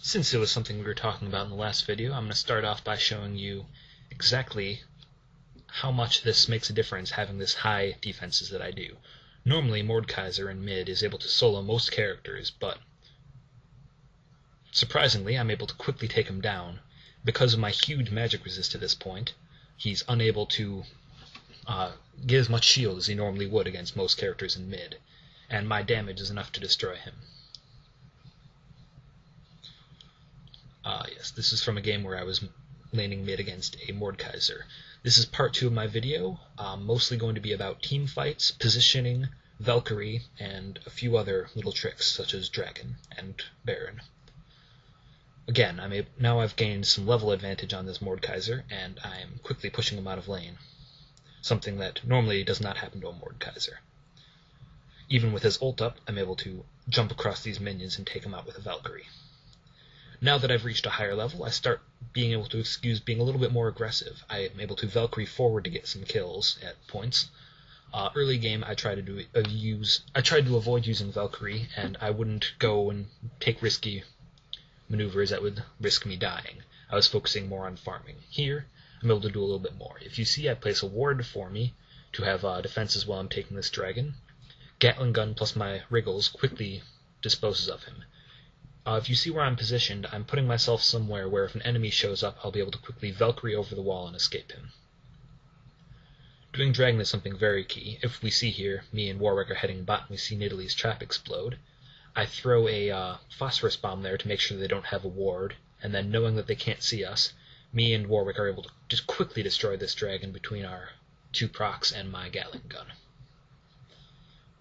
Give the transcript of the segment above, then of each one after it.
Since it was something we were talking about in the last video, I'm going to start off by showing you exactly how much this makes a difference having this high defenses that I do. Normally, Mordekaiser in mid is able to solo most characters, but surprisingly, I'm able to quickly take him down. Because of my huge magic resist to this point, he's unable to get as much shield as he normally would against most characters in mid, and my damage is enough to destroy him. Yes, this is from a game where I was laning mid against a Mordekaiser. This is part 2 of my video, mostly going to be about team fights, positioning, Valkarie, and a few other little tricks such as Dragon and Baron. Again, now I've gained some level advantage on this Mordekaiser, and I'm quickly pushing him out of lane, something that normally does not happen to a Mordekaiser. Even with his ult up, I'm able to jump across these minions and take him out with a Valkarie. Now that I've reached a higher level, I start being able to excuse being a little bit more aggressive. I am able to Valkarie forward to get some kills at points. Early game, I tried to avoid using Valkarie, and I wouldn't go and take risky maneuvers that would risk me dying. I was focusing more on farming. Here, I'm able to do a little bit more. If you see, I place a ward for me to have defenses while I'm taking this dragon. Gatling gun plus my wriggles quickly disposes of him. If you see where I'm positioned, I'm putting myself somewhere where if an enemy shows up, I'll be able to quickly Valkarie over the wall and escape him. Doing Dragon is something very key. If we see here, me and Warwick are heading bot and we see Nidalee's trap explode, I throw a phosphorus bomb there to make sure they don't have a ward, and then knowing that they can't see us, me and Warwick are able to just quickly destroy this dragon between our 2 procs and my Gatling gun.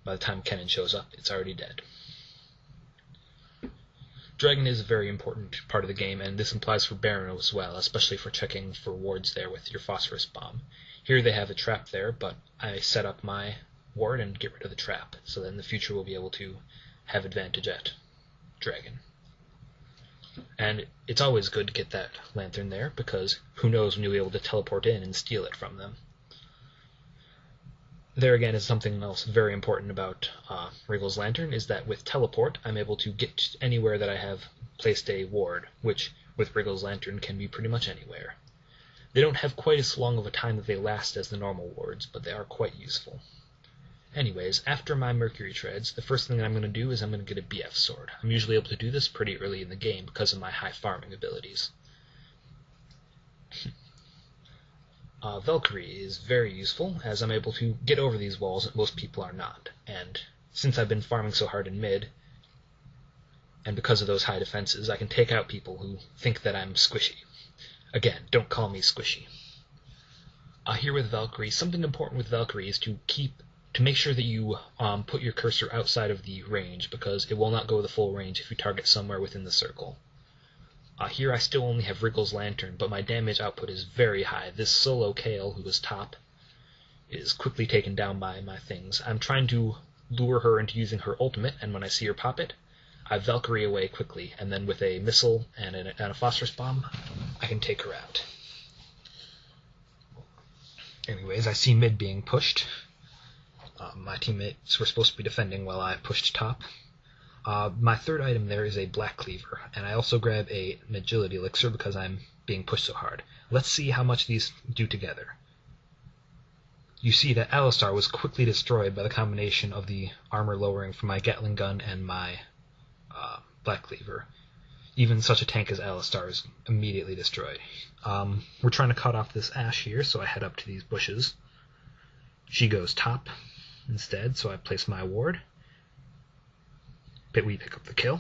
By the time Kennen shows up, it's already dead. Dragon is a very important part of the game, and this implies for Baron as well, especially for checking for wards there with your phosphorus bomb. Here they have a trap there, but I set up my ward and get rid of the trap, so that in the future we'll be able to have advantage at Dragon. And it's always good to get that lantern there, because who knows when you'll be able to teleport in and steal it from them. There again is something else very important about Wriggle's Lantern, is that with teleport, I'm able to get anywhere that I have placed a ward, which with Wriggle's Lantern can be pretty much anywhere. They don't have quite as long of a time that they last as the normal wards, but they are quite useful. Anyways, after my Mercury Treads, the first thing that I'm going to do is I'm going to get a BF Sword. I'm usually able to do this pretty early in the game because of my high farming abilities. Valkarie is very useful, as I'm able to get over these walls that most people are not, and since I've been farming so hard in mid, and because of those high defenses, I can take out people who think that I'm squishy. Again, don't call me squishy. Here with Valkarie, something important with Valkarie is to make sure that you put your cursor outside of the range, because it will not go the full range if you target somewhere within the circle. Here I still only have Wriggle's Lantern, but my damage output is very high. This solo Kale, who was top, is quickly taken down by my things. I'm trying to lure her into using her ultimate, and when I see her pop it, I Valkarie away quickly, and then with a missile and a phosphorus bomb, I can take her out. Anyways, I see mid being pushed. My teammates were supposed to be defending while I pushed top. My third item there is a Black Cleaver, and I also grab an Agility Elixir because I'm being pushed so hard. Let's see how much these do together. You see that Alistar was quickly destroyed by the combination of the armor lowering from my Gatling gun and my Black Cleaver. Even such a tank as Alistar is immediately destroyed. We're trying to cut off this Ashe here, so I head up to these bushes. She goes top instead, so I place my ward. We pick up the kill.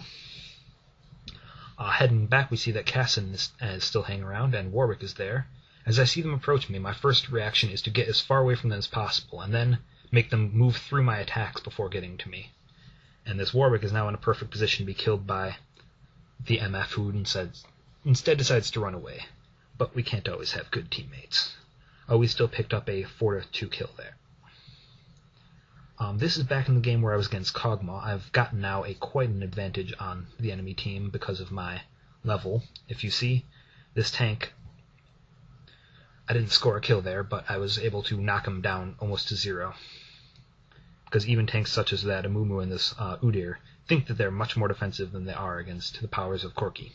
Heading back, we see that Cassin is still hanging around, and Warwick is there. As I see them approach me, my first reaction is to get as far away from them as possible, and then make them move through my attacks before getting to me. And this Warwick is now in a perfect position to be killed by the MF, who instead decides to run away. But we can't always have good teammates. We still picked up a 4-2 kill there. This is back in the game where I was against Kog'Maw. I've gotten now quite an advantage on the enemy team because of my level. If you see, this tank, I didn't score a kill there, but I was able to knock him down almost to 0. Because even tanks such as that Amumu and this Udyr think that they're much more defensive than they are against the powers of Corki.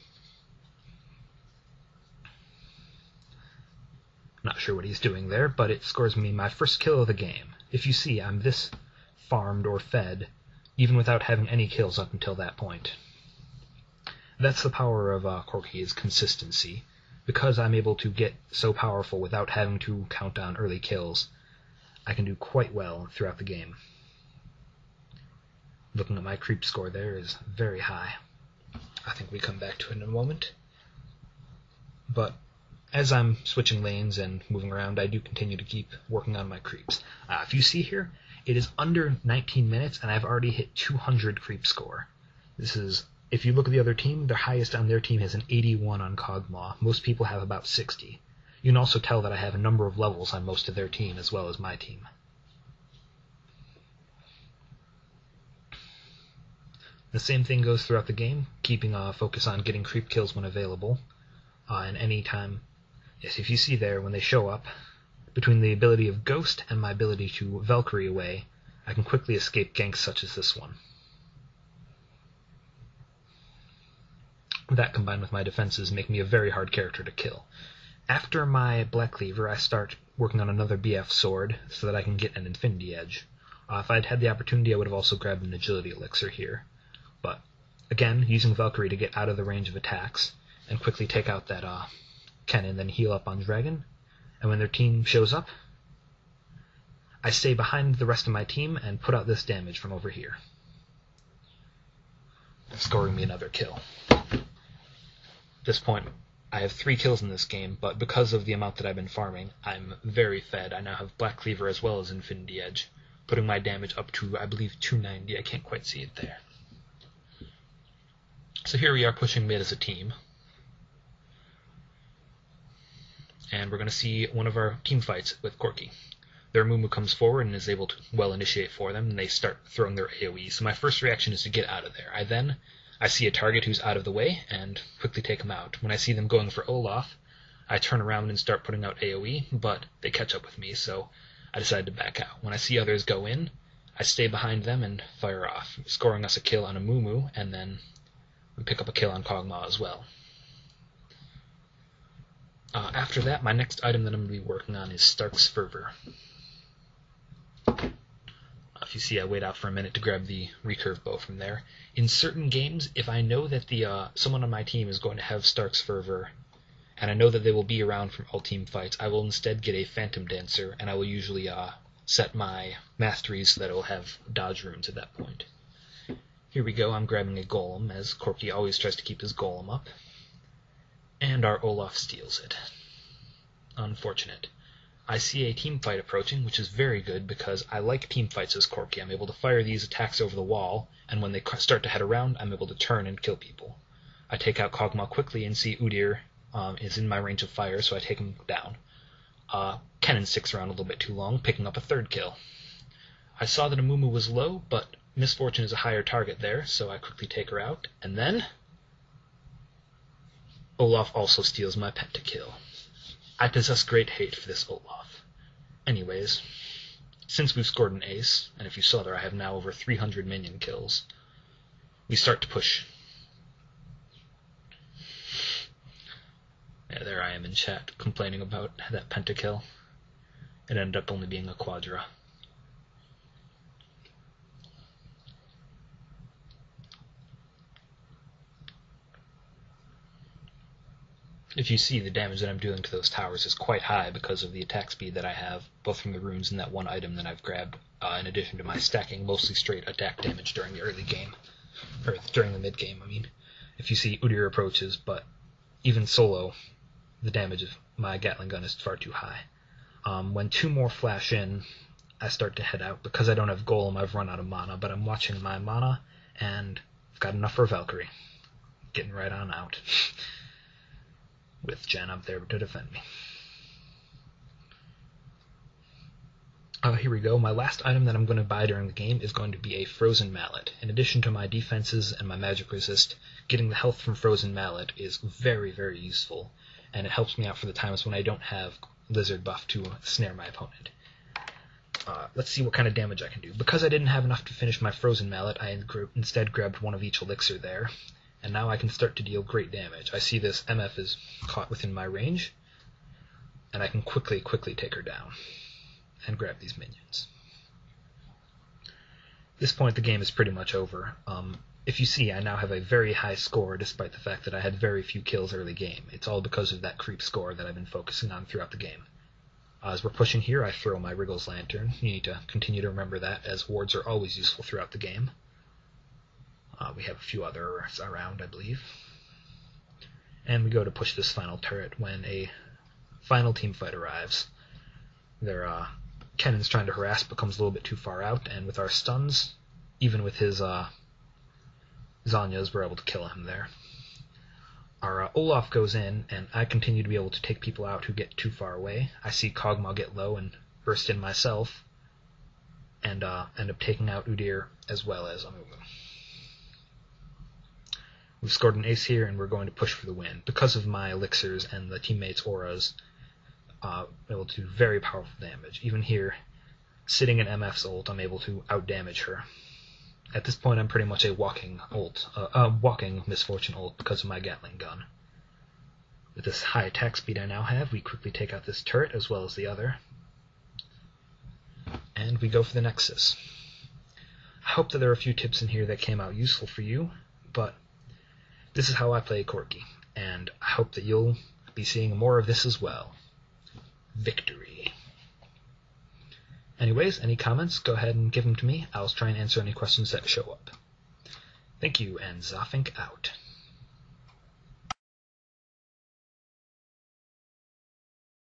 Not sure what he's doing there, but it scores me my first kill of the game. If you see, I'm this farmed or fed, even without having any kills up until that point. That's the power of Corki's consistency. Because I'm able to get so powerful without having to count on early kills, I can do quite well throughout the game. Looking at my creep score there is very high. I think we come back to it in a moment. But as I'm switching lanes and moving around, I do continue to keep working on my creeps. If you see here, it is under 19 minutes, and I've already hit 200 creep score. This is, if you look at the other team, their highest on their team has an 81 on Cogmaw. Most people have about 60. You can also tell that I have a number of levels on most of their team as well as my team. The same thing goes throughout the game, keeping a focus on getting creep kills when available. And any time, yes, if you see there, when they show up, between the ability of Ghost and my ability to Valkarie away, I can quickly escape ganks such as this one. That combined with my defenses make me a very hard character to kill. After my Black Cleaver, I start working on another BF sword so that I can get an Infinity Edge. If I'd had the opportunity, I would have also grabbed an Agility Elixir here. But, again, using Valkarie to get out of the range of attacks and quickly take out that cannon, then heal up on Dragon. And when their team shows up, I stay behind the rest of my team and put out this damage from over here, scoring me another kill. At this point, I have 3 kills in this game, but because of the amount that I've been farming, I'm very fed. I now have Black Cleaver as well as Infinity Edge, putting my damage up to, I believe, 290. I can't quite see it there. So here we are pushing mid as a team. And we're going to see one of our team fights with Corki. Their Mumu comes forward and is able to well initiate for them, and they start throwing their AoE. So my first reaction is to get out of there. I see a target who's out of the way and quickly take him out. When I see them going for Olaf, I turn around and start putting out AoE, but they catch up with me, so I decide to back out. When I see others go in, I stay behind them and fire off, scoring us a kill on a Mumu, and then we pick up a kill on Cogmaw as well. After that, my next item that I'm going to be working on is Stark's Fervor. If you see, I wait out for a minute to grab the recurve bow from there. In certain games, if I know that someone on my team is going to have Stark's Fervor, and I know that they will be around for all team fights, I will instead get a Phantom Dancer, and I will usually set my masteries so that it will have dodge runes at that point. Here we go, I'm grabbing a Golem, as Corki always tries to keep his Golem up. And our Olaf steals it. Unfortunate. I see a team fight approaching, which is very good because I like team fights as Corki. I'm able to fire these attacks over the wall, and when they start to head around, I'm able to turn and kill people. I take out Cogmaw quickly and see Udyr is in my range of fire, so I take him down. Cannon sticks around a little bit too long, picking up a 3rd kill. I saw that Amumu was low, but Misfortune is a higher target there, so I quickly take her out, and then Olaf also steals my pentakill. I possess great hate for this Olaf. Anyways, since we've scored an ace, and if you saw there I have now over 300 minion kills, we start to push. Yeah, there I am in chat complaining about that pentakill. It ended up only being a quadra. If you see, the damage that I'm doing to those towers is quite high because of the attack speed that I have, both from the runes and that one item that I've grabbed, in addition to my stacking mostly straight attack damage during the early game, or during the mid game, I mean. If you see, Udyr approaches, but even solo, the damage of my Gatling gun is far too high. When 2 more flash in, I start to head out. Because I don't have Golem, I've run out of mana, but I'm watching my mana, and I've got enough for Valkarie. Getting right on out. With Jen up there to defend me. Here we go. My last item that I'm going to buy during the game is going to be a Frozen Mallet. In addition to my defenses and my magic resist, getting the health from Frozen Mallet is very, very useful, and it helps me out for the times when I don't have Lizard buff to snare my opponent. Let's see what kind of damage I can do. Because I didn't have enough to finish my Frozen Mallet, I instead grabbed one of each elixir there, and now I can start to deal great damage. I see this MF is caught within my range, and I can quickly take her down and grab these minions. At this point, the game is pretty much over. If you see, I now have a very high score despite the fact that I had very few kills early game. It's all because of that creep score that I've been focusing on throughout the game. As we're pushing here, I throw my Wriggles Lantern. You need to continue to remember that, as wards are always useful throughout the game. We have a few others around, I believe. And we go to push this final turret when a final team fight arrives. Their cannon's trying to harass, but comes a little bit too far out, and with our stuns, even with his Zanyas, we're able to kill him there. Our Olaf goes in, and I continue to be able to take people out who get too far away. I see Kog'Maw get low and burst in myself, and end up taking out Udyr as well as Amumu. We've scored an ace here, and we're going to push for the win. Because of my elixirs and the teammates' auras, I'm able to do very powerful damage. Even here, sitting in MF's ult, I'm able to outdamage her. At this point, I'm pretty much a walking misfortune ult because of my Gatling gun. With this high attack speed I now have, we quickly take out this turret as well as the other. And we go for the Nexus. I hope that there are a few tips in here that came out useful for you, but this is how I play Corki, and I hope that you'll be seeing more of this as well. Victory. Anyways, any comments, go ahead and give them to me. I'll try and answer any questions that show up. Thank you, and Zafink out.